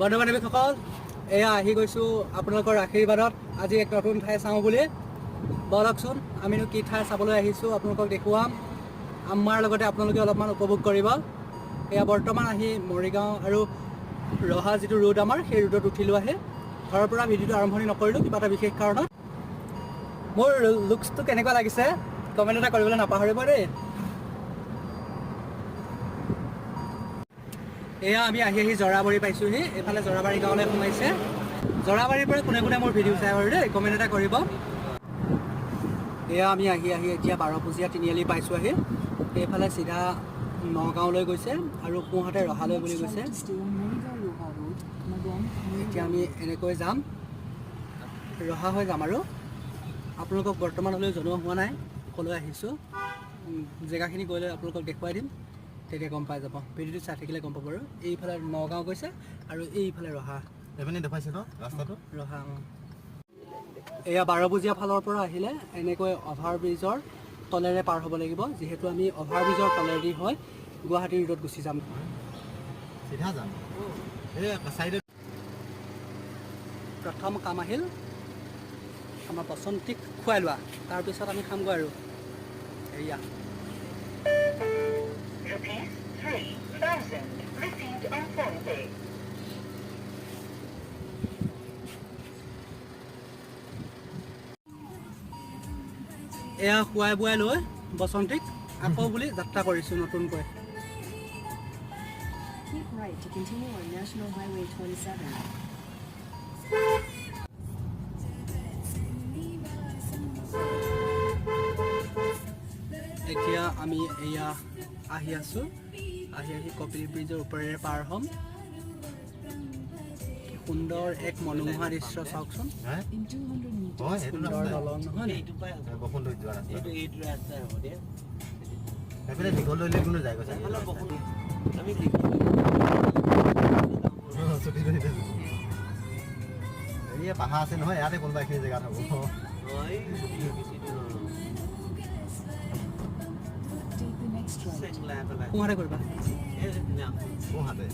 বন্ধু বান্ধৱীসকল এয়া আহি গৈছোঁ আপোনালোকৰ আশীৰ্বাদত আজি এক নতুন ঠাই চাওঁ বুলি বলকচোন আমিনো কি ঠাই চাবলৈ আহিছোঁ আপোনালোকক দেখুৱাম আমাৰ লগতে আপোনালোকে অলপমান উপভোগ কৰিব এয়া বৰ্তমান আহি মৰিগাঁও আৰু ৰহা যিটো ৰোড আমাৰ সেই ৰোডত উঠিলোঁ আহি ঘৰৰ পৰা ভিডিঅ'টো আৰম্ভণি নকৰিলোঁ কিবা এটা বিশেষ কাৰণত মোৰ লুকছটো কেনেকুৱা লাগিছে কমেণ্ট এটা কৰিবলৈ নাপাহৰিব দেই এয়া আমি আহি জৰাবাৰী পাইছোঁহি এইফালে জৰাবাৰী গাঁৱলৈ সোমাইছে জৰাবাৰীৰ পৰা কোনে কোনে মোৰ ভিডিঅ' চাই বাৰু দেই কমেণ্ট এটা কৰিব এয়া আমি আহি এতিয়া 12 পুজীয়া তিনিআলি পাইছোঁ আহি এইফালে চিধা নগাঁৱলৈ গৈছে আৰু সোঁহাতে ৰহালৈ বুলি গৈছে এতিয়া আমি এনেকৈ যাম ৰহা হৈ যাম আৰু আপোনালোকক বৰ্তমানলৈ জনোৱা হোৱা নাই ক'লৈ আহিছোঁ জেগাখিনি গৈ লৈ আপোনালোকক দেখুৱাই দিম তেতিয়া গম পাই যাব ভিডিঅ'টো চাই থাকিলে গম পাব আৰু এইফালে নগাঁও গৈছে আৰু এইফালে ৰহা এপিনে দেখাইছে ন ৰাস্তাটো ৰহা এয়া 12 পুজীয়া ফালৰ পৰা আহিলে এনেকৈ অভাৰ ব্ৰিজৰ তলেৰে পাৰ হ'ব লাগিব যিহেতু আমি অভাৰ ব্ৰিজৰ তলেৰেদি হয় গুৱাহাটী ৰোডত গুচি যাম চিধা যাম এই সাইডে প্ৰথম কাম আহিল আমাৰ পচন্দিক খুৱাই লোৱা তাৰপিছত আমি খামগৈ আৰু এয়া ₹3,000 received on phone pay. এয়া খুৱাই বুৱাই লৈ বসন্তিক আকৌ বুলি যাত্ৰা কৰিছোঁ নতুনকৈ Keep right to continue on National Highway 27. এতিয়া আমি এয়া আহি আছোঁ আহি কপিলী ব্ৰিজৰ ওপৰেৰে পাৰ হ'ম সুন্দৰ এক মনোমোহা দৃশ্য চাওকচোন In 200 meters, হয় এইটো সুন্দৰ ৰাস্তা দলং নহয় বসন্ত যোৱা ৰাস্তা এইটো ৰাস্তা হ'ব দে এপিনে দীঘল লৈ লৈ কোনো যায় কৈছে আমি ছুটি লৈ এই পাহাৰ আছে নহয় ইয়াতে কোনোবা এইখিনি জেগাত হ'ব take the next right. সোঁহাতে কৰিবা হাতে